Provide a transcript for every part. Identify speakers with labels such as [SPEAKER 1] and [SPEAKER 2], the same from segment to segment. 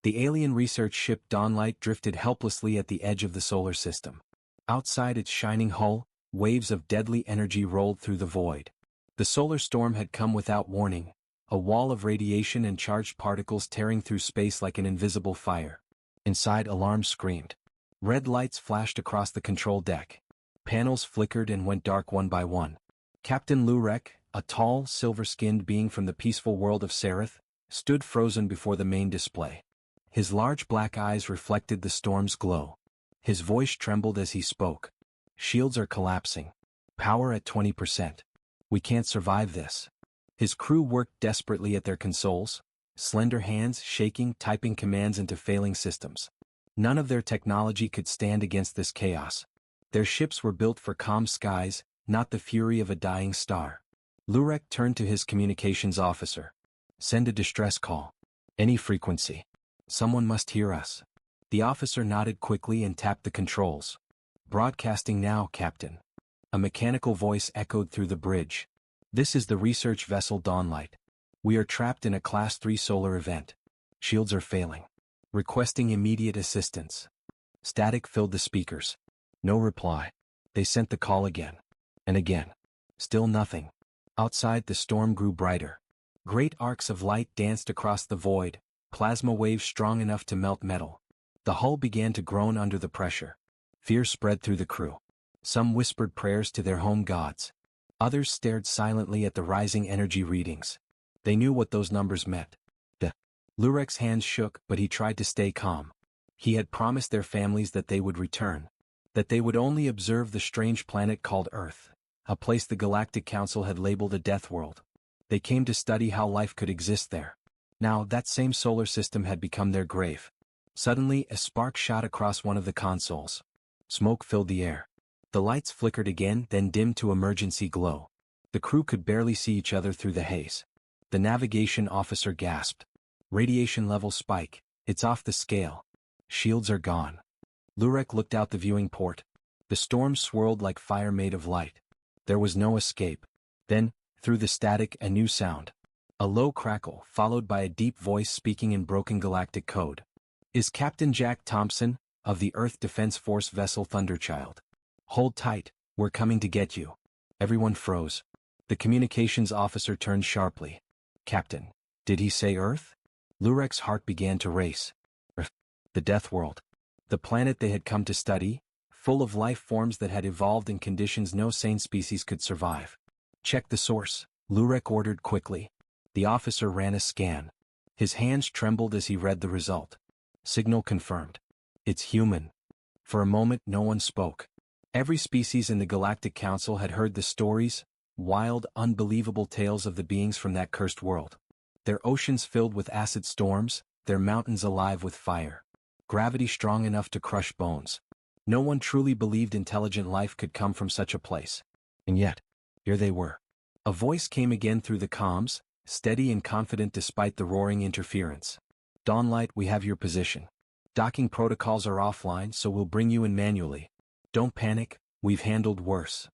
[SPEAKER 1] The alien research ship Dawnlight drifted helplessly at the edge of the solar system. Outside its shining hull, waves of deadly energy rolled through the void. The solar storm had come without warning, a wall of radiation and charged particles tearing through space like an invisible fire. Inside, alarms screamed. Red lights flashed across the control deck. Panels flickered and went dark one by one. Captain Lurek, a tall, silver-skinned being from the peaceful world of Sereth, stood frozen before the main display. His large black eyes reflected the storm's glow. His voice trembled as he spoke. "Shields are collapsing. Power at 20%. We can't survive this." His crew worked desperately at their consoles, slender hands shaking, typing commands into failing systems. None of their technology could stand against this chaos. Their ships were built for calm skies, not the fury of a dying star. Lurek turned to his communications officer. "Send a distress call. Any frequency. Someone must hear us." The officer nodded quickly and tapped the controls. "Broadcasting now, Captain." A mechanical voice echoed through the bridge. "This is the research vessel Dawnlight. We are trapped in a Class 3 solar event. Shields are failing. Requesting immediate assistance." Static filled the speakers. No reply. They sent the call again. And again. Still nothing. Outside, the storm grew brighter. Great arcs of light danced across the void, plasma waves strong enough to melt metal. The hull began to groan under the pressure. Fear spread through the crew. Some whispered prayers to their home gods. Others stared silently at the rising energy readings. They knew what those numbers meant. Lurek's hands shook, but he tried to stay calm. He had promised their families that they would return. That they would only observe the strange planet called Earth, a place the Galactic Council had labeled a death world. They came to study how life could exist there. Now, that same solar system had become their grave. Suddenly, a spark shot across one of the consoles. Smoke filled the air. The lights flickered again, then dimmed to emergency glow. The crew could barely see each other through the haze. The navigation officer gasped. "Radiation level spike. It's off the scale. Shields are gone." Lurek looked out the viewing port. The storm swirled like fire made of light. There was no escape. Then, through the static, a new sound. A low crackle, followed by a deep voice speaking in broken galactic code. "Is Captain Jack Thompson, of the Earth Defense Force vessel Thunderchild. Hold tight, we're coming to get you." Everyone froze. The communications officer turned sharply. "Captain, did he say Earth?" Lurek's heart began to race. The Death World. The planet they had come to study, full of life forms that had evolved in conditions no sane species could survive. "Check the source," Lurek ordered quickly. The officer ran a scan. His hands trembled as he read the result. Signal confirmed. "It's human." For a moment no one spoke. Every species in the Galactic Council had heard the stories, wild, unbelievable tales of the beings from that cursed world. Their oceans filled with acid storms, their mountains alive with fire. Gravity strong enough to crush bones. No one truly believed intelligent life could come from such a place. And yet, here they were. A voice came again through the comms, steady and confident despite the roaring interference. "Dawnlight, we have your position. Docking protocols are offline, so we'll bring you in manually. Don't panic, we've handled worse."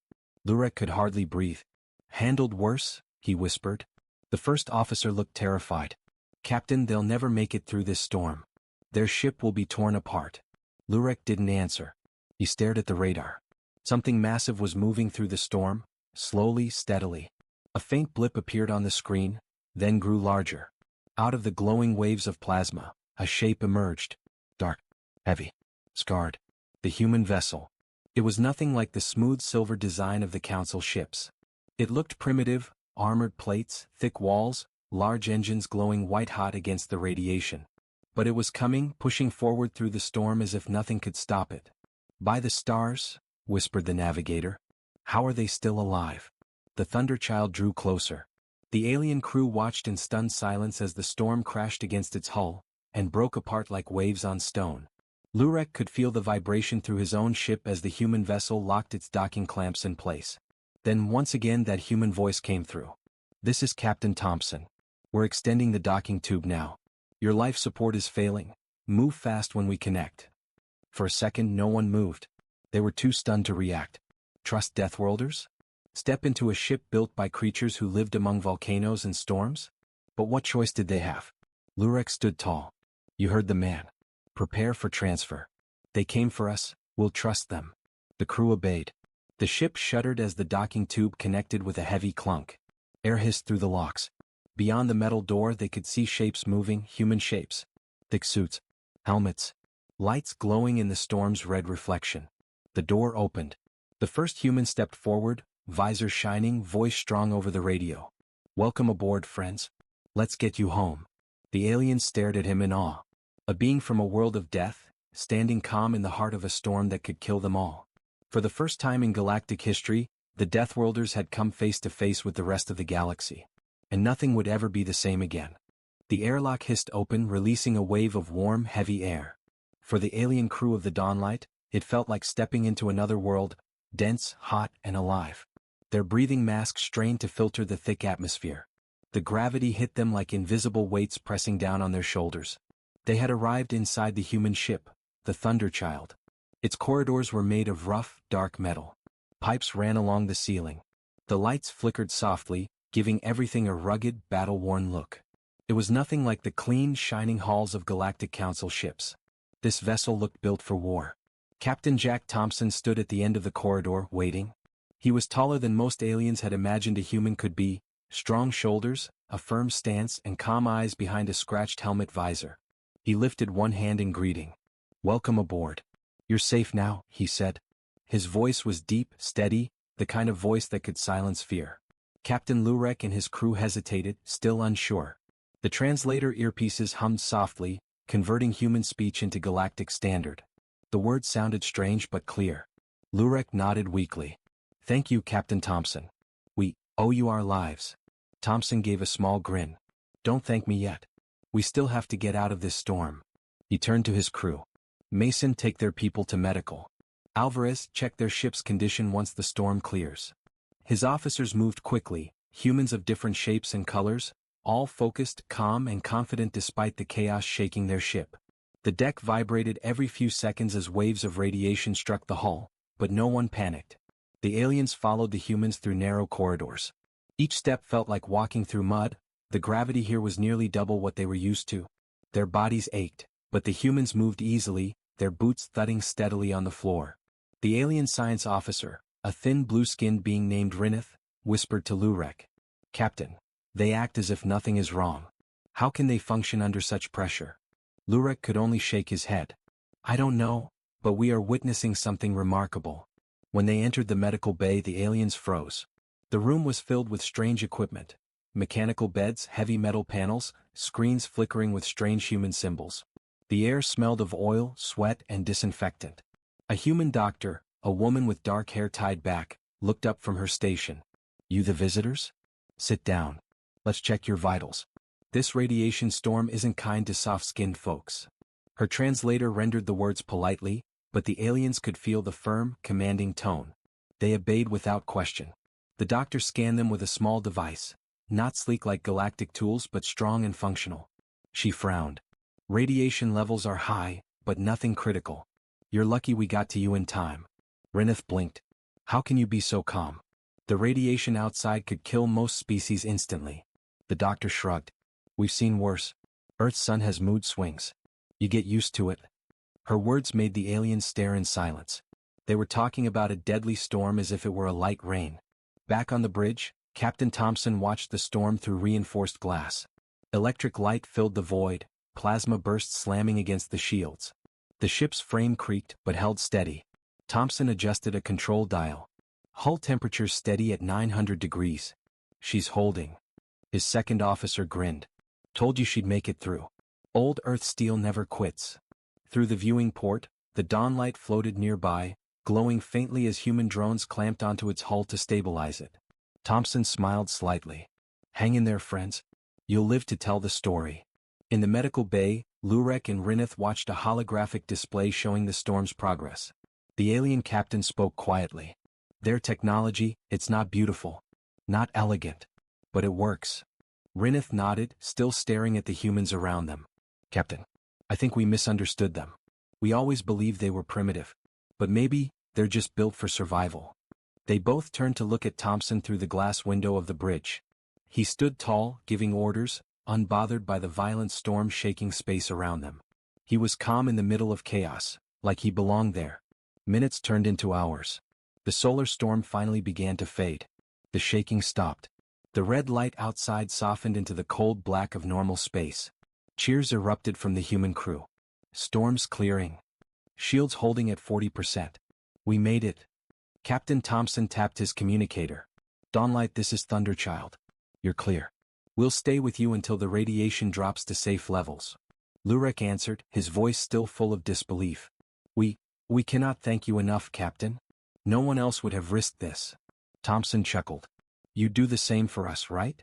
[SPEAKER 1] Lurek could hardly breathe. "Handled worse?" he whispered. The first officer looked terrified. "Captain, they'll never make it through this storm. Their ship will be torn apart." Lurek didn't answer. He stared at the radar. Something massive was moving through the storm, slowly, steadily. A faint blip appeared on the screen, then grew larger. Out of the glowing waves of plasma, a shape emerged. Dark, heavy, scarred. The human vessel. It was nothing like the smooth silver design of the Council ships. It looked primitive, armored plates, thick walls, large engines glowing white-hot against the radiation. But it was coming, pushing forward through the storm as if nothing could stop it. "By the stars," whispered the navigator. "How are they still alive?" The Thunderchild drew closer. The alien crew watched in stunned silence as the storm crashed against its hull, and broke apart like waves on stone. Lurek could feel the vibration through his own ship as the human vessel locked its docking clamps in place. Then once again that human voice came through. "This is Captain Thompson. We're extending the docking tube now. Your life support is failing. Move fast when we connect." For a second no one moved. They were too stunned to react. Trust Deathworlders? Step into a ship built by creatures who lived among volcanoes and storms? But what choice did they have? Lurek stood tall. You heard the man. Prepare for transfer. They came for us, we'll trust them. The crew obeyed. The ship shuddered as the docking tube connected with a heavy clunk. Air hissed through the locks. Beyond the metal door they could see shapes moving, human shapes. Thick suits. Helmets. Lights glowing in the storm's red reflection. The door opened. The first human stepped forward, visor shining, voice strong over the radio. Welcome aboard, friends. Let's get you home. The aliens stared at him in awe. A being from a world of death, standing calm in the heart of a storm that could kill them all. For the first time in galactic history, the Deathworlders had come face to face with the rest of the galaxy. And nothing would ever be the same again. The airlock hissed open, releasing a wave of warm, heavy air. For the alien crew of the Dawnlight, it felt like stepping into another world, dense, hot, and alive. Their breathing masks strained to filter the thick atmosphere. The gravity hit them like invisible weights pressing down on their shoulders. They had arrived inside the human ship, the Thunderchild. Its corridors were made of rough, dark metal. Pipes ran along the ceiling. The lights flickered softly, giving everything a rugged, battle-worn look. It was nothing like the clean, shining halls of Galactic Council ships. This vessel looked built for war. Captain Jack Thompson stood at the end of the corridor, waiting. He was taller than most aliens had imagined a human could be, strong shoulders, a firm stance, and calm eyes behind a scratched helmet visor. He lifted one hand in greeting. Welcome aboard. You're safe now, he said. His voice was deep, steady, the kind of voice that could silence fear. Captain Lurek and his crew hesitated, still unsure. The translator earpieces hummed softly, converting human speech into galactic standard. The words sounded strange but clear. Lurek nodded weakly. Thank you, Captain Thompson. We owe you our lives. Thompson gave a small grin. Don't thank me yet. We still have to get out of this storm. He turned to his crew. Mason, take their people to medical. Alvarez, check their ship's condition once the storm clears. His officers moved quickly, humans of different shapes and colors, all focused, calm, and confident despite the chaos shaking their ship. The deck vibrated every few seconds as waves of radiation struck the hull, but no one panicked. The aliens followed the humans through narrow corridors. Each step felt like walking through mud. The gravity here was nearly double what they were used to. Their bodies ached, but the humans moved easily, their boots thudding steadily on the floor. The alien science officer, a thin blue-skinned being named Rineth, whispered to Lurek. Captain, they act as if nothing is wrong. How can they function under such pressure? Lurek could only shake his head. I don't know, but we are witnessing something remarkable. When they entered the medical bay, the aliens froze. The room was filled with strange equipment. Mechanical beds, heavy metal panels, screens flickering with strange human symbols. The air smelled of oil, sweat, and disinfectant. A human doctor, a woman with dark hair tied back, looked up from her station. You the visitors? Sit down. Let's check your vitals. This radiation storm isn't kind to soft-skinned folks. Her translator rendered the words politely, but the aliens could feel the firm, commanding tone. They obeyed without question. The doctor scanned them with a small device, not sleek like galactic tools but strong and functional. She frowned. Radiation levels are high, but nothing critical. You're lucky we got to you in time. Rineth blinked. How can you be so calm? The radiation outside could kill most species instantly. The doctor shrugged. We've seen worse. Earth's sun has mood swings. You get used to it. Her words made the aliens stare in silence. They were talking about a deadly storm as if it were a light rain. Back on the bridge, Captain Thompson watched the storm through reinforced glass. Electric light filled the void, plasma bursts slamming against the shields. The ship's frame creaked but held steady. Thompson adjusted a control dial. Hull temperature steady at 900 degrees. She's holding. His second officer grinned. Told you she'd make it through. Old Earth steel never quits. Through the viewing port, the Dawnlight floated nearby, glowing faintly as human drones clamped onto its hull to stabilize it. Thompson smiled slightly. Hang in there, friends. You'll live to tell the story. In the medical bay, Lurek and Rineth watched a holographic display showing the storm's progress. The alien captain spoke quietly. Their technology, it's not beautiful. Not elegant. But it works. Rineth nodded, still staring at the humans around them. Captain, I think we misunderstood them. We always believed they were primitive. But maybe, they're just built for survival. They both turned to look at Thompson through the glass window of the bridge. He stood tall, giving orders, unbothered by the violent storm shaking space around them. He was calm in the middle of chaos, like he belonged there. Minutes turned into hours. The solar storm finally began to fade. The shaking stopped. The red light outside softened into the cold black of normal space. Cheers erupted from the human crew. Storms clearing. Shields holding at 40%. We made it. Captain Thompson tapped his communicator. Dawnlight, this is Thunderchild. You're clear. We'll stay with you until the radiation drops to safe levels. Lurek answered, his voice still full of disbelief. We cannot thank you enough, Captain. No one else would have risked this. Thompson chuckled. You'd do the same for us, right?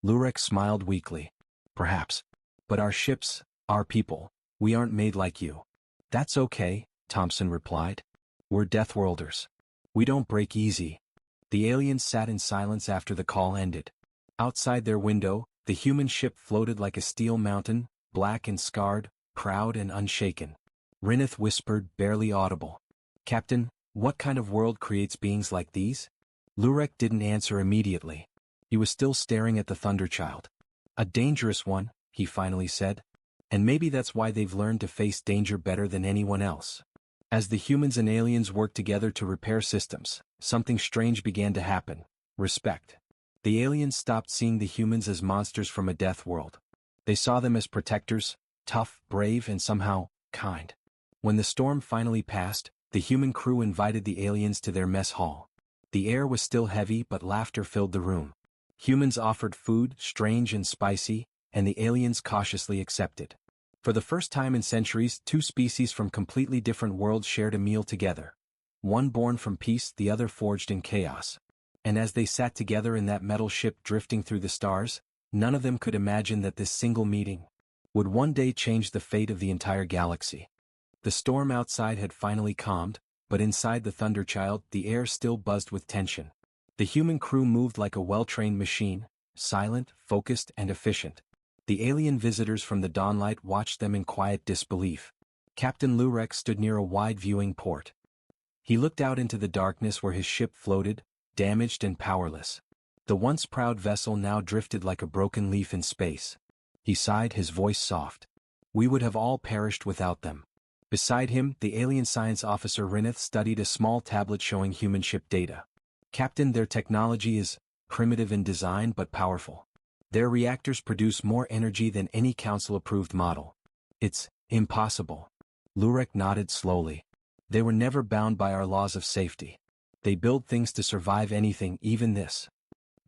[SPEAKER 1] Lurek smiled weakly. Perhaps. But our ships, our people, we aren't made like you. That's okay, Thompson replied. We're Deathworlders. We don't break easy. The aliens sat in silence after the call ended. Outside their window, the human ship floated like a steel mountain, black and scarred, proud and unshaken. Rineth whispered, barely audible. Captain, what kind of world creates beings like these? Lurek didn't answer immediately. He was still staring at the Thunderchild. A dangerous one, he finally said. And maybe that's why they've learned to face danger better than anyone else. As the humans and aliens worked together to repair systems, something strange began to happen. Respect. The aliens stopped seeing the humans as monsters from a death world. They saw them as protectors, tough, brave, and somehow, kind. When the storm finally passed, the human crew invited the aliens to their mess hall. The air was still heavy, but laughter filled the room. Humans offered food, strange and spicy, and the aliens cautiously accepted. For the first time in centuries, two species from completely different worlds shared a meal together. One born from peace, the other forged in chaos. And as they sat together in that metal ship drifting through the stars, none of them could imagine that this single meeting would one day change the fate of the entire galaxy. The storm outside had finally calmed, but inside the Thunderchild, the air still buzzed with tension. The human crew moved like a well-trained machine, silent, focused, and efficient. The alien visitors from the Dawnlight watched them in quiet disbelief. Captain Lurek stood near a wide viewing port. He looked out into the darkness where his ship floated, damaged and powerless. The once proud vessel now drifted like a broken leaf in space. He sighed, his voice soft. We would have all perished without them. Beside him, the alien science officer Rineth studied a small tablet showing human ship data. Captain, their technology is primitive in design but powerful. Their reactors produce more energy than any council-approved model. It's impossible. Lurek nodded slowly. They were never bound by our laws of safety. They build things to survive anything, even this.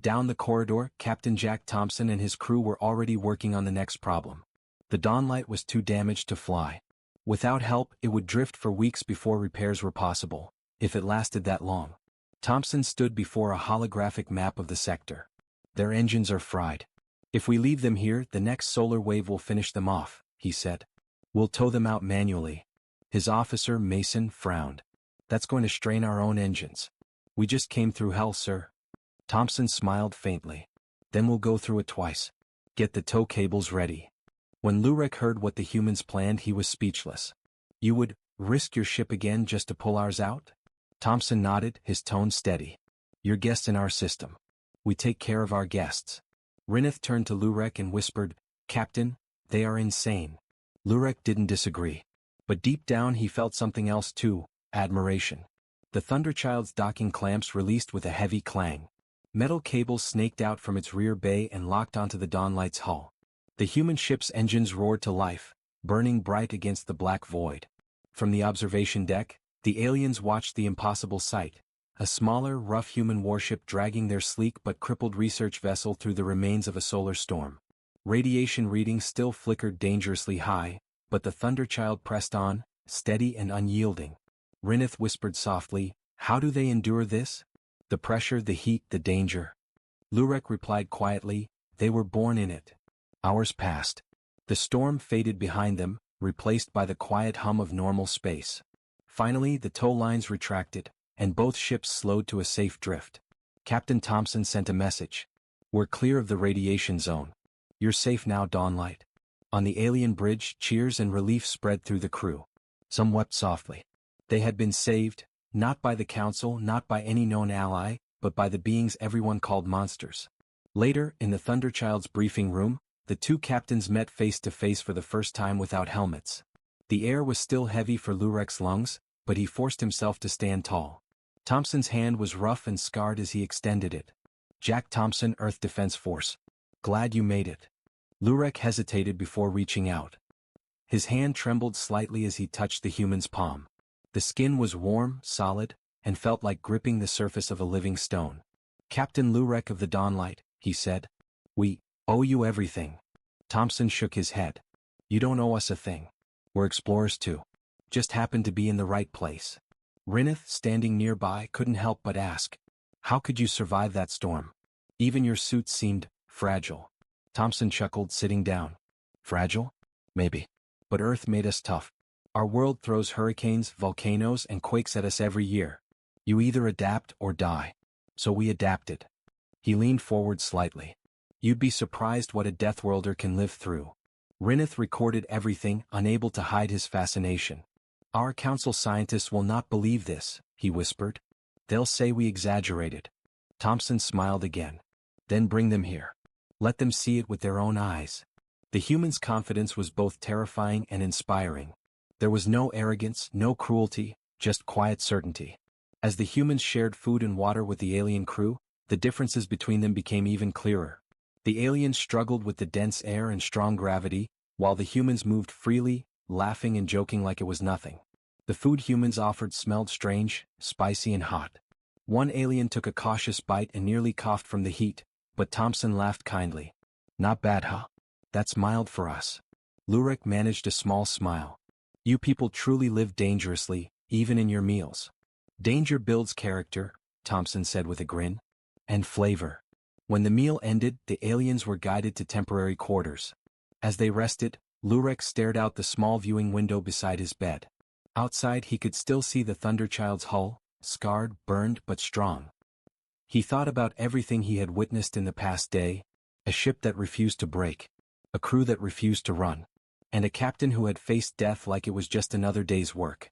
[SPEAKER 1] Down the corridor, Captain Jack Thompson and his crew were already working on the next problem. The Dawnlight was too damaged to fly. Without help, it would drift for weeks before repairs were possible, if it lasted that long. Thompson stood before a holographic map of the sector. Their engines are fried. If we leave them here, the next solar wave will finish them off, he said. We'll tow them out manually. His officer, Mason, frowned. That's going to strain our own engines. We just came through hell, sir. Thompson smiled faintly. Then we'll go through it twice. Get the tow cables ready. When Lurek heard what the humans planned, he was speechless. You would risk your ship again just to pull ours out? Thompson nodded, his tone steady. You're guests in our system. We take care of our guests. Rineth turned to Lurek and whispered, Captain, they are insane. Lurek didn't disagree. But deep down he felt something else too, admiration. The Thunderchild's docking clamps released with a heavy clang. Metal cables snaked out from its rear bay and locked onto the Dawnlight's hull. The human ship's engines roared to life, burning bright against the black void. From the observation deck, the aliens watched the impossible sight, a smaller, rough human warship dragging their sleek but crippled research vessel through the remains of a solar storm. Radiation readings still flickered dangerously high, but the Thunderchild pressed on, steady and unyielding. Rineth whispered softly, How do they endure this? The pressure, the heat, the danger. Lurek replied quietly, They were born in it. Hours passed. The storm faded behind them, replaced by the quiet hum of normal space. Finally, the tow lines retracted, and both ships slowed to a safe drift. Captain Thompson sent a message. We're clear of the radiation zone. You're safe now, Dawnlight. On the alien bridge, cheers and relief spread through the crew. Some wept softly. They had been saved, not by the Council, not by any known ally, but by the beings everyone called monsters. Later, in the Thunderchild's briefing room, the two captains met face to face for the first time without helmets. The air was still heavy for Lurek's lungs, but he forced himself to stand tall. Thompson's hand was rough and scarred as he extended it. Jack Thompson, Earth Defense Force. Glad you made it. Lurek hesitated before reaching out. His hand trembled slightly as he touched the human's palm. The skin was warm, solid, and felt like gripping the surface of a living stone. Captain Lurek of the Dawnlight, he said. We owe you everything. Thompson shook his head. You don't owe us a thing. We're explorers too. Just happened to be in the right place. Rineth, standing nearby, couldn't help but ask. How could you survive that storm? Even your suit seemed fragile. Thompson chuckled, sitting down. Fragile? Maybe. But Earth made us tough. Our world throws hurricanes, volcanoes, and quakes at us every year. You either adapt or die. So we adapted. He leaned forward slightly. You'd be surprised what a Deathworlder can live through. Rineth recorded everything, unable to hide his fascination. Our council scientists will not believe this, he whispered. They'll say we exaggerated. Thompson smiled again. Then bring them here. Let them see it with their own eyes. The human's confidence was both terrifying and inspiring. There was no arrogance, no cruelty, just quiet certainty. As the humans shared food and water with the alien crew, the differences between them became even clearer. The aliens struggled with the dense air and strong gravity, while the humans moved freely, laughing and joking like it was nothing. The food humans offered smelled strange, spicy and hot. One alien took a cautious bite and nearly coughed from the heat, but Thompson laughed kindly. Not bad, huh? That's mild for us. Lurek managed a small smile. You people truly live dangerously, even in your meals. Danger builds character, Thompson said with a grin. And flavor. When the meal ended, the aliens were guided to temporary quarters. As they rested, Lurek stared out the small viewing window beside his bed. Outside he could still see the Thunderchild's hull, scarred, burned but strong. He thought about everything he had witnessed in the past day, a ship that refused to break, a crew that refused to run, and a captain who had faced death like it was just another day's work.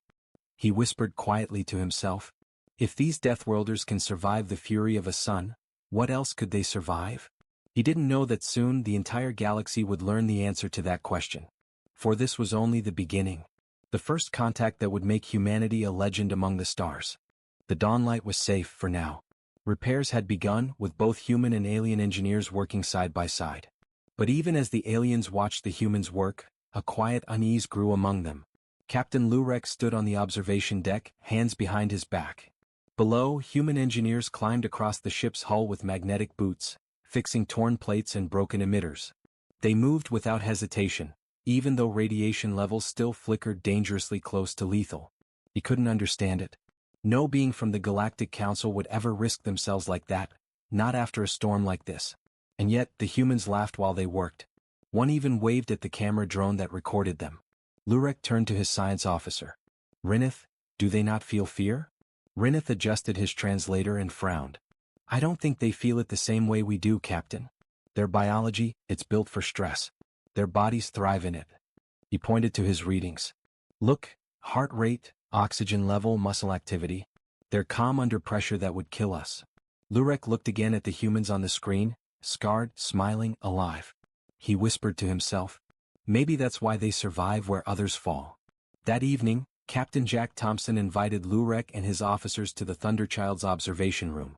[SPEAKER 1] He whispered quietly to himself, if these Deathworlders can survive the fury of a sun, what else could they survive? He didn't know that soon the entire galaxy would learn the answer to that question. For this was only the beginning. The first contact that would make humanity a legend among the stars. The Dawnlight was safe for now. Repairs had begun, with both human and alien engineers working side by side. But even as the aliens watched the humans work, a quiet unease grew among them. Captain Lurek stood on the observation deck, hands behind his back. Below, human engineers climbed across the ship's hull with magnetic boots, fixing torn plates and broken emitters. They moved without hesitation, even though radiation levels still flickered dangerously close to lethal. He couldn't understand it. No being from the Galactic Council would ever risk themselves like that, not after a storm like this. And yet, the humans laughed while they worked. One even waved at the camera drone that recorded them. Lurek turned to his science officer. Rineth, do they not feel fear? Rineth adjusted his translator and frowned. I don't think they feel it the same way we do, Captain. Their biology, it's built for stress. Their bodies thrive in it. He pointed to his readings. Look, heart rate, oxygen level, muscle activity. They're calm under pressure that would kill us. Lurek looked again at the humans on the screen, scarred, smiling, alive. He whispered to himself. Maybe that's why they survive where others fall. That evening, Captain Jack Thompson invited Lurek and his officers to the Thunderchild's observation room.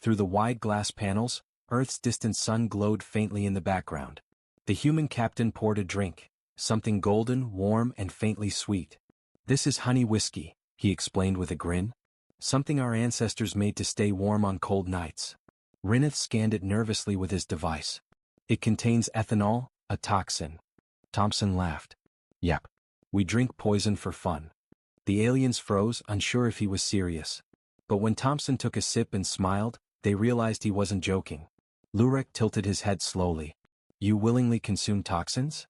[SPEAKER 1] Through the wide glass panels, Earth's distant sun glowed faintly in the background. The human captain poured a drink, something golden, warm, and faintly sweet. This is honey whiskey, he explained with a grin. Something our ancestors made to stay warm on cold nights. Rineth scanned it nervously with his device. It contains ethanol, a toxin. Thompson laughed. Yep. We drink poison for fun. The aliens froze, unsure if he was serious. But when Thompson took a sip and smiled, they realized he wasn't joking. Lurek tilted his head slowly. You willingly consume toxins?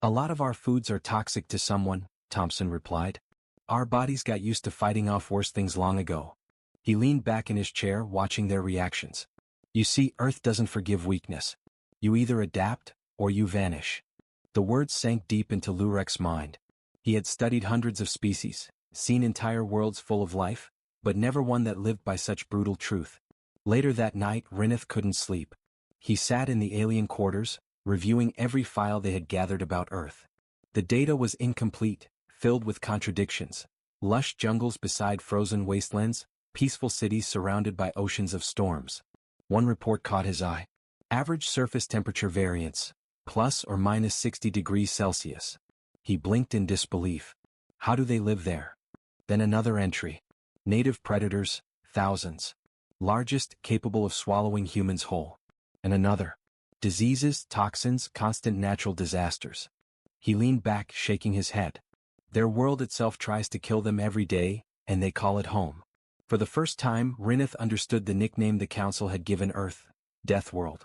[SPEAKER 1] A lot of our foods are toxic to someone, Thompson replied. Our bodies got used to fighting off worse things long ago. He leaned back in his chair, watching their reactions. You see, Earth doesn't forgive weakness. You either adapt, or you vanish. The words sank deep into Lurek's mind. He had studied hundreds of species, seen entire worlds full of life, but never one that lived by such brutal truth. Later that night, Rineth couldn't sleep. He sat in the alien quarters, reviewing every file they had gathered about Earth. The data was incomplete, filled with contradictions. Lush jungles beside frozen wastelands, peaceful cities surrounded by oceans of storms. One report caught his eye. Average surface temperature variance, plus or minus 60 degrees Celsius. He blinked in disbelief. How do they live there? Then another entry. Native predators, thousands. Largest capable of swallowing humans whole. And another. Diseases, toxins, constant natural disasters. He leaned back, shaking his head. Their world itself tries to kill them every day, and they call it home. For the first time, Rineth understood the nickname the Council had given Earth, Deathworld.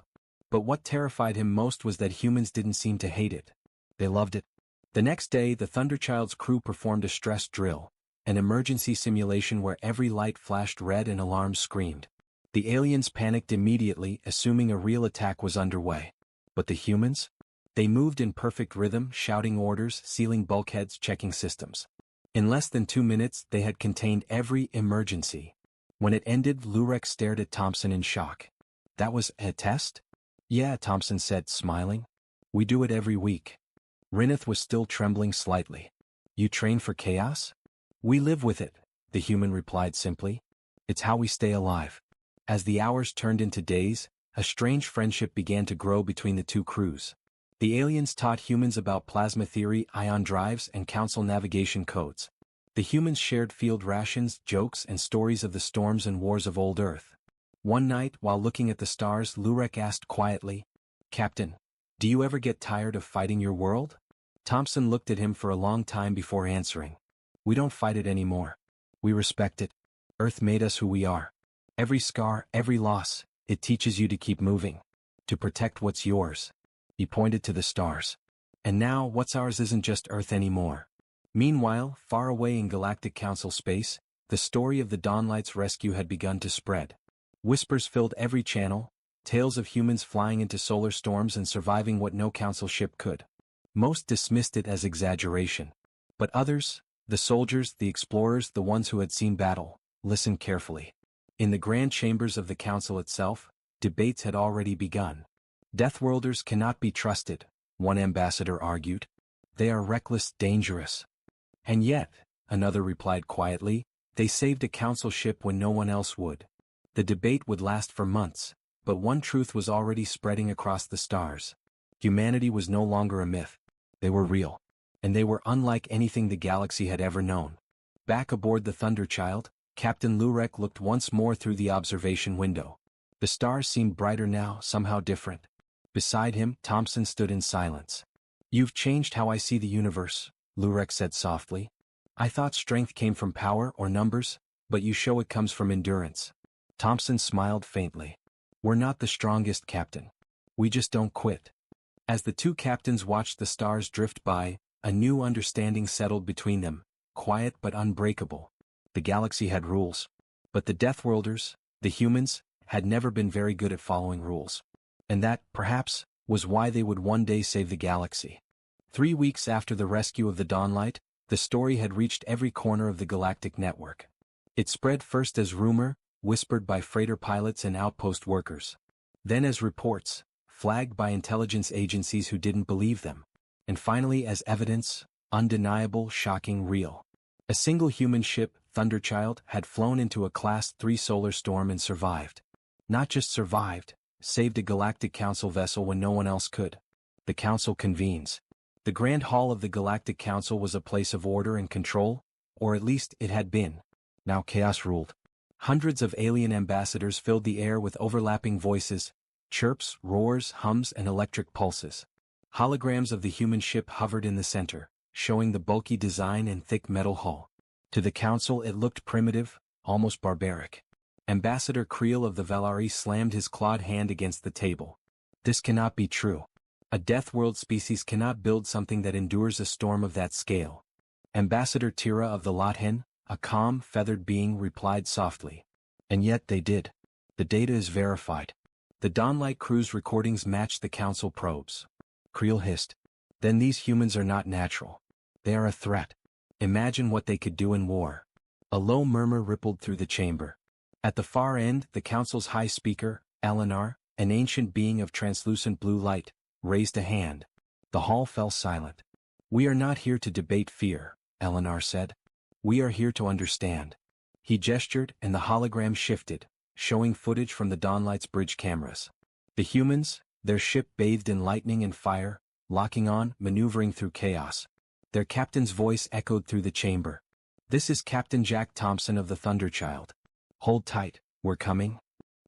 [SPEAKER 1] But what terrified him most was that humans didn't seem to hate it. They loved it. The next day, the Thunderchild's crew performed a stress drill, an emergency simulation where every light flashed red and alarms screamed. The aliens panicked immediately, assuming a real attack was underway. But the humans? They moved in perfect rhythm, shouting orders, sealing bulkheads, checking systems. In less than 2 minutes, they had contained every emergency. When it ended, Lurek stared at Thompson in shock. That was a test? Yeah, Thompson said, smiling. We do it every week. Rineth was still trembling slightly. You train for chaos? We live with it, the human replied simply. It's how we stay alive. As the hours turned into days, a strange friendship began to grow between the two crews. The aliens taught humans about plasma theory, ion drives, and council navigation codes. The humans shared field rations, jokes, and stories of the storms and wars of old Earth. One night, while looking at the stars, Lurek asked quietly, Captain, do you ever get tired of fighting your world? Thompson looked at him for a long time before answering. We don't fight it anymore. We respect it. Earth made us who we are. Every scar, every loss, it teaches you to keep moving. To protect what's yours. He pointed to the stars. And now, what's ours isn't just Earth anymore. Meanwhile, far away in Galactic Council space, the story of the Dawnlight's rescue had begun to spread. Whispers filled every channel, tales of humans flying into solar storms and surviving what no Council ship could. Most dismissed it as exaggeration. But others, the soldiers, the explorers, the ones who had seen battle, listened carefully. In the grand chambers of the Council itself, debates had already begun. Deathworlders cannot be trusted, one ambassador argued. They are reckless, dangerous. And yet, another replied quietly, they saved a Council ship when no one else would. The debate would last for months, but one truth was already spreading across the stars. Humanity was no longer a myth. They were real. And they were unlike anything the galaxy had ever known. Back aboard the Thunderchild, Captain Lurek looked once more through the observation window. The stars seemed brighter now, somehow different. Beside him, Thompson stood in silence. You've changed how I see the universe, Lurek said softly. I thought strength came from power or numbers, but you show it comes from endurance. Thompson smiled faintly. We're not the strongest, Captain. We just don't quit. As the two captains watched the stars drift by, a new understanding settled between them, quiet but unbreakable. The galaxy had rules. But the Deathworlders, the humans, had never been very good at following rules. And that, perhaps, was why they would one day save the galaxy. 3 weeks after the rescue of the Dawnlight, the story had reached every corner of the galactic network. It spread first as rumor, whispered by freighter pilots and outpost workers. Then as reports, flagged by intelligence agencies who didn't believe them. And finally as evidence, undeniable, shocking, real. A single human ship, Thunderchild, had flown into a Class 3 solar storm and survived. Not just survived, saved a Galactic Council vessel when no one else could. The Council convenes. The Grand Hall of the Galactic Council was a place of order and control, or at least it had been. Now chaos ruled. Hundreds of alien ambassadors filled the air with overlapping voices, chirps, roars, hums, and electric pulses. Holograms of the human ship hovered in the center, showing the bulky design and thick metal hull. To the Council it looked primitive, almost barbaric. Ambassador Creel of the Valari slammed his clawed hand against the table. This cannot be true. A Deathworld species cannot build something that endures a storm of that scale. Ambassador Tira of the Lothen, a calm, feathered being, replied softly. And yet they did. The data is verified. The Dawnlight crew's recordings match the Council probes. Creel hissed. Then these humans are not natural. They are a threat. Imagine what they could do in war. A low murmur rippled through the chamber. At the far end, the Council's high speaker, Eleanor, an ancient being of translucent blue light, raised a hand. The hall fell silent. We are not here to debate fear, Eleanor said. "We are here to understand." He gestured and the hologram shifted, showing footage from the Dawnlight's bridge cameras. The humans, their ship bathed in lightning and fire, locking on, maneuvering through chaos. Their captain's voice echoed through the chamber. "This is Captain Jack Thompson of the Thunderchild. Hold tight, we're coming."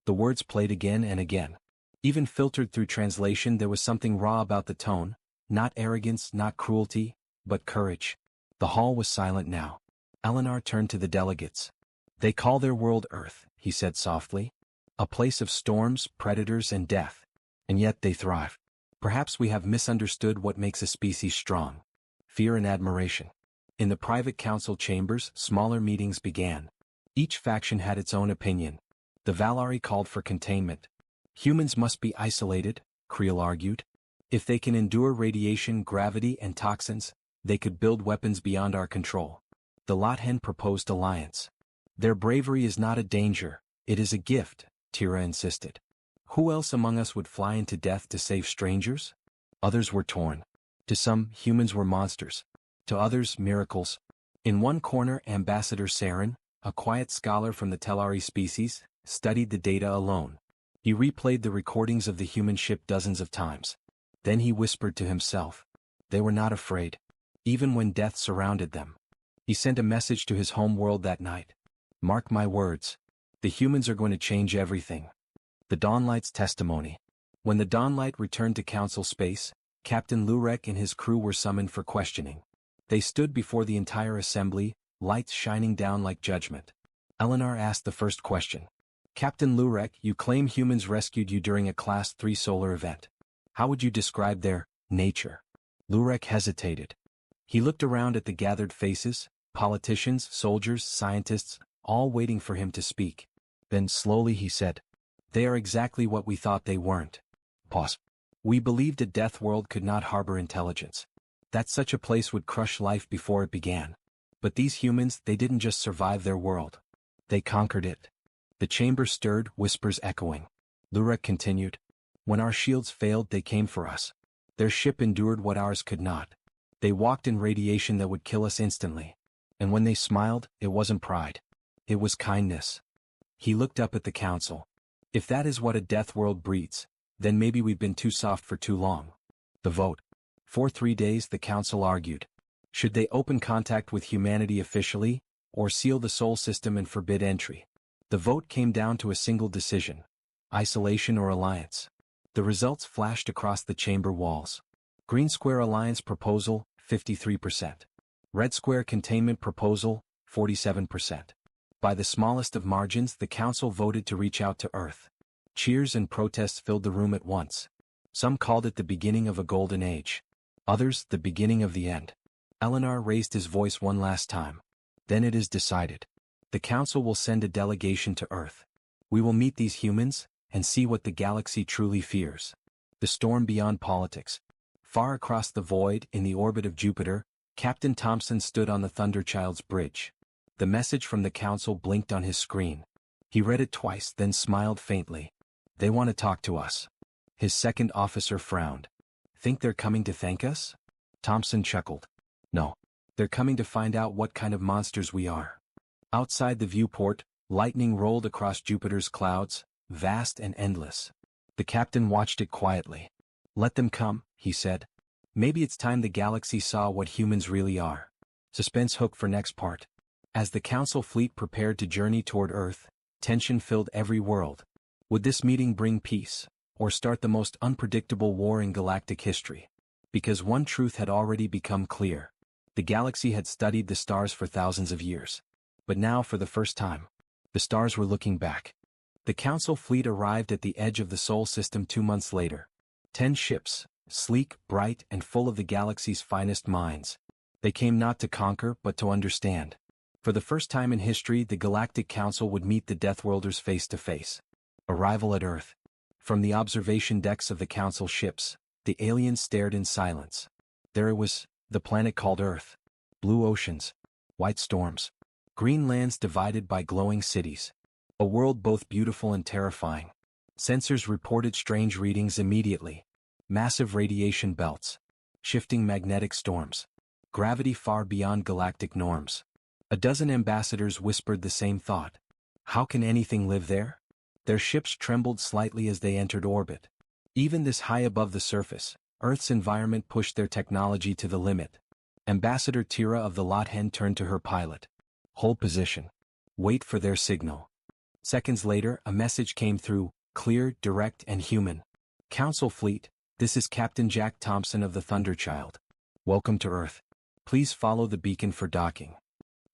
[SPEAKER 1] The words played again and again. Even filtered through translation, there was something raw about the tone, not arrogance, not cruelty, but courage. The hall was silent now. Eleanor turned to the delegates. "They call their world Earth," he said softly. "A place of storms, predators, and death. And yet they thrive. Perhaps we have misunderstood what makes a species strong. Fear and admiration." In the private council chambers, smaller meetings began. Each faction had its own opinion. The Valari called for containment. Humans must be isolated, Creel argued. If they can endure radiation, gravity, and toxins, they could build weapons beyond our control. The Lothen proposed alliance. "Their bravery is not a danger, it is a gift," Tira insisted. "Who else among us would fly into death to save strangers?" Others were torn. To some, humans were monsters. To others, miracles. In one corner, Ambassador Saren, a quiet scholar from the Telari species, studied the data alone. He replayed the recordings of the human ship dozens of times. Then he whispered to himself. They were not afraid. Even when death surrounded them. He sent a message to his home world that night. "Mark my words. The humans are going to change everything." The Dawnlight's testimony. When the Dawnlight returned to council space, Captain Lurek and his crew were summoned for questioning. They stood before the entire assembly, lights shining down like judgment. Eleanor asked the first question. "Captain Lurek, you claim humans rescued you during a Class 3 solar event. How would you describe their nature?" Lurek hesitated. He looked around at the gathered faces, politicians, soldiers, scientists, all waiting for him to speak. Then slowly he said, "They are exactly what we thought they weren't." Pause. "We believed a death world could not harbor intelligence. That such a place would crush life before it began. But these humans, they didn't just survive their world. They conquered it." The chamber stirred, whispers echoing. Lurek continued. "When our shields failed, they came for us. Their ship endured what ours could not. They walked in radiation that would kill us instantly. And when they smiled, it wasn't pride. It was kindness." He looked up at the council. "If that is what a death world breeds, then maybe we've been too soft for too long." The vote. For 3 days the council argued. Should they open contact with humanity officially, or seal the Sol system and forbid entry? The vote came down to a single decision. Isolation or alliance. The results flashed across the chamber walls. Green Square Alliance proposal, 53%. Red Square Containment proposal, 47%. By the smallest of margins, the council voted to reach out to Earth. Cheers and protests filled the room at once. Some called it the beginning of a golden age. Others, the beginning of the end. Eleanor raised his voice one last time. "Then it is decided. The council will send a delegation to Earth. We will meet these humans, and see what the galaxy truly fears." The storm beyond politics. Far across the void, in the orbit of Jupiter, Captain Thompson stood on the Thunderchild's bridge. The message from the council blinked on his screen. He read it twice, then smiled faintly. "They want to talk to us." His second officer frowned. "Think they're coming to thank us?" Thompson chuckled. "No. They're coming to find out what kind of monsters we are." Outside the viewport, lightning rolled across Jupiter's clouds, vast and endless. The captain watched it quietly. "Let them come," he said. "Maybe it's time the galaxy saw what humans really are." Suspense hook for next part. As the council fleet prepared to journey toward Earth, tension filled every world. Would this meeting bring peace, or start the most unpredictable war in galactic history? Because one truth had already become clear. The galaxy had studied the stars for thousands of years. But now, for the first time, the stars were looking back. The council fleet arrived at the edge of the Sol system 2 months later. 10 ships, sleek, bright, and full of the galaxy's finest minds. They came not to conquer, but to understand. For the first time in history, the Galactic Council would meet the Deathworlders face to face. Arrival at Earth. From the observation decks of the council ships, the aliens stared in silence. There it was, the planet called Earth. Blue oceans, white storms, green lands divided by glowing cities. A world both beautiful and terrifying. Sensors reported strange readings immediately. Massive radiation belts. Shifting magnetic storms. Gravity far beyond galactic norms. A dozen ambassadors whispered the same thought. How can anything live there? Their ships trembled slightly as they entered orbit. Even this high above the surface, Earth's environment pushed their technology to the limit. Ambassador Tira of the Lothen turned to her pilot. Hold position. Wait for their signal. Seconds later, a message came through, clear, direct, and human. Council Fleet, this is Captain Jack Thompson of the Thunderchild. Welcome to Earth. Please follow the beacon for docking.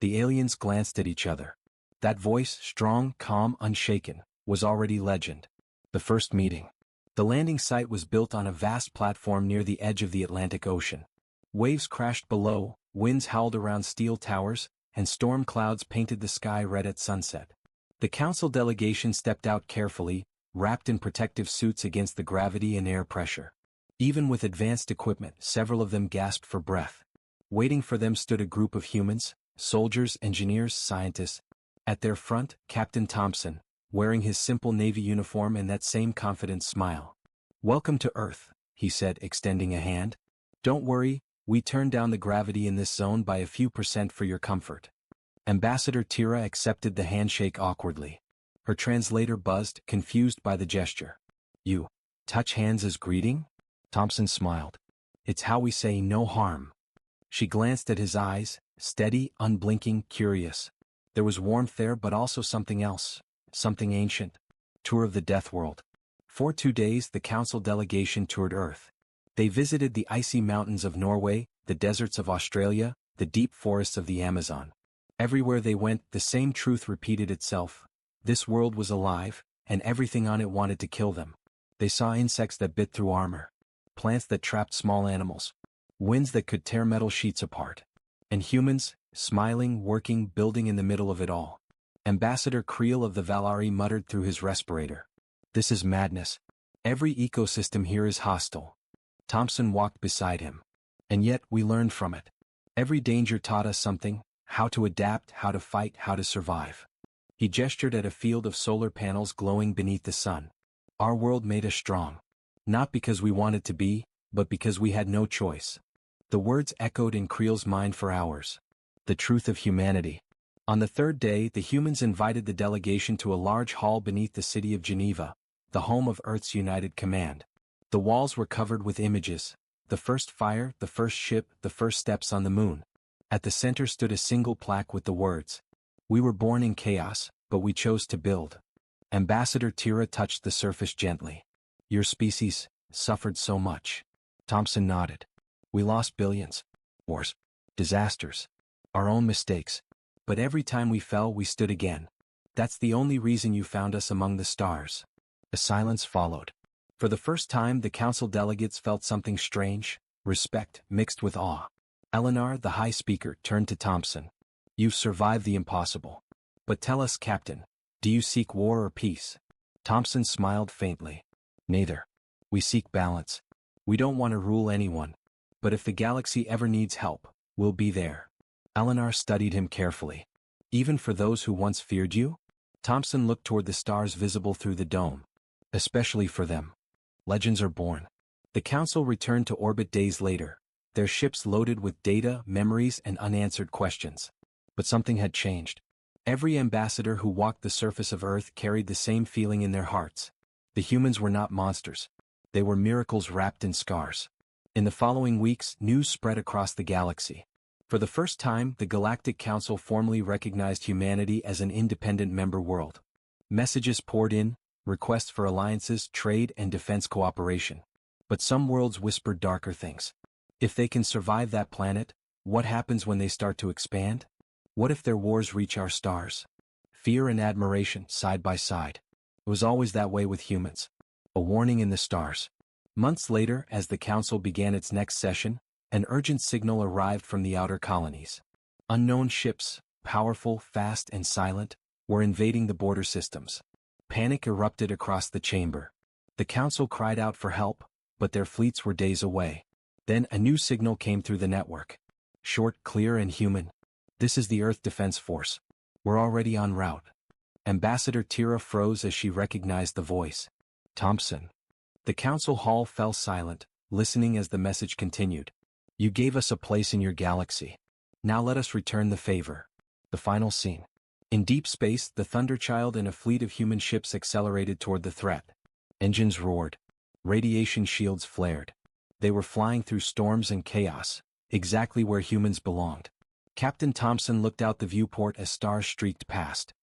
[SPEAKER 1] The aliens glanced at each other. That voice, strong, calm, unshaken, was already legend. The first meeting. The landing site was built on a vast platform near the edge of the Atlantic Ocean. Waves crashed below, winds howled around steel towers, and storm clouds painted the sky red at sunset. The council delegation stepped out carefully, wrapped in protective suits against the gravity and air pressure. Even with advanced equipment, several of them gasped for breath. Waiting for them stood a group of humans, soldiers, engineers, scientists. At their front, Captain Thompson, wearing his simple Navy uniform and that same confident smile. Welcome to Earth, he said, extending a hand. Don't worry, we turned down the gravity in this zone by a few % for your comfort. Ambassador Tira accepted the handshake awkwardly. Her translator buzzed, confused by the gesture. You touch hands as greeting? Thompson smiled. It's how we say no harm. She glanced at his eyes, steady, unblinking, curious. There was warmth there but also something else, something ancient. Tour of the Deathworld. For 2 days the council delegation toured Earth. They visited the icy mountains of Norway, the deserts of Australia, the deep forests of the Amazon. Everywhere they went, the same truth repeated itself. This world was alive, and everything on it wanted to kill them. They saw insects that bit through armor, plants that trapped small animals, winds that could tear metal sheets apart, and humans, smiling, working, building in the middle of it all. Ambassador Creel of the Valari muttered through his respirator. This is madness. Every ecosystem here is hostile. Thompson walked beside him. And yet, we learned from it. Every danger taught us something, how to adapt, how to fight, how to survive. He gestured at a field of solar panels glowing beneath the sun. Our world made us strong. Not because we wanted to be, but because we had no choice. The words echoed in Creel's mind for hours. The truth of humanity. On the third day, the humans invited the delegation to a large hall beneath the city of Geneva, the home of Earth's United Command. The walls were covered with images. The first fire, the first ship, the first steps on the moon. At the center stood a single plaque with the words, "We were born in chaos, but we chose to build." Ambassador Tira touched the surface gently. Your species suffered so much. Thompson nodded. We lost billions. Wars. Disasters. Our own mistakes. But every time we fell, we stood again. That's the only reason you found us among the stars. A silence followed. For the first time, the council delegates felt something strange, respect mixed with awe. Eleanor, the high speaker, turned to Thompson. You've survived the impossible. But tell us, Captain, do you seek war or peace? Thompson smiled faintly. Neither. We seek balance. We don't want to rule anyone. But if the galaxy ever needs help, we'll be there. Eleanor studied him carefully. Even for those who once feared you? Thompson looked toward the stars visible through the dome. Especially for them. Legends are born. The council returned to orbit days later, their ships loaded with data, memories, and unanswered questions. But something had changed. Every ambassador who walked the surface of Earth carried the same feeling in their hearts. The humans were not monsters. They were miracles wrapped in scars. In the following weeks, news spread across the galaxy. For the first time, the Galactic Council formally recognized humanity as an independent member world. Messages poured in, requests for alliances, trade, and defense cooperation. But some worlds whispered darker things. If they can survive that planet, what happens when they start to expand? What if their wars reach our stars? Fear and admiration, side by side. It was always that way with humans. A warning in the stars. Months later, as the council began its next session, an urgent signal arrived from the outer colonies. Unknown ships, powerful, fast, and silent, were invading the border systems. Panic erupted across the chamber. The council cried out for help, but their fleets were days away. Then a new signal came through the network. Short, clear, and human. This is the Earth Defense Force. We're already en route. Ambassador Tira froze as she recognized the voice. Thompson. The council hall fell silent, listening as the message continued. You gave us a place in your galaxy. Now let us return the favor. The final scene. In deep space, the Thunderchild and a fleet of human ships accelerated toward the threat. Engines roared. Radiation shields flared. They were flying through storms and chaos, exactly where humans belonged. Captain Thompson looked out the viewport as stars streaked past.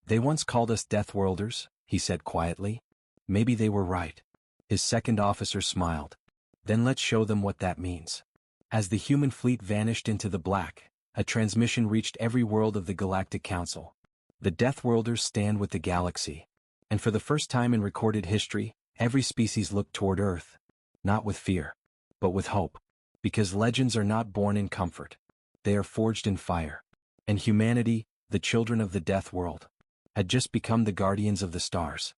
[SPEAKER 1] They once called us Deathworlders, he said quietly. Maybe they were right. His second officer smiled. Then let's show them what that means. As the human fleet vanished into the black, a transmission reached every world of the Galactic Council. The Deathworlders stand with the galaxy. And for the first time in recorded history, every species looked toward Earth. Not with fear, but with hope. Because legends are not born in comfort. They are forged in fire. And humanity, the children of the Death World, had just become the guardians of the stars.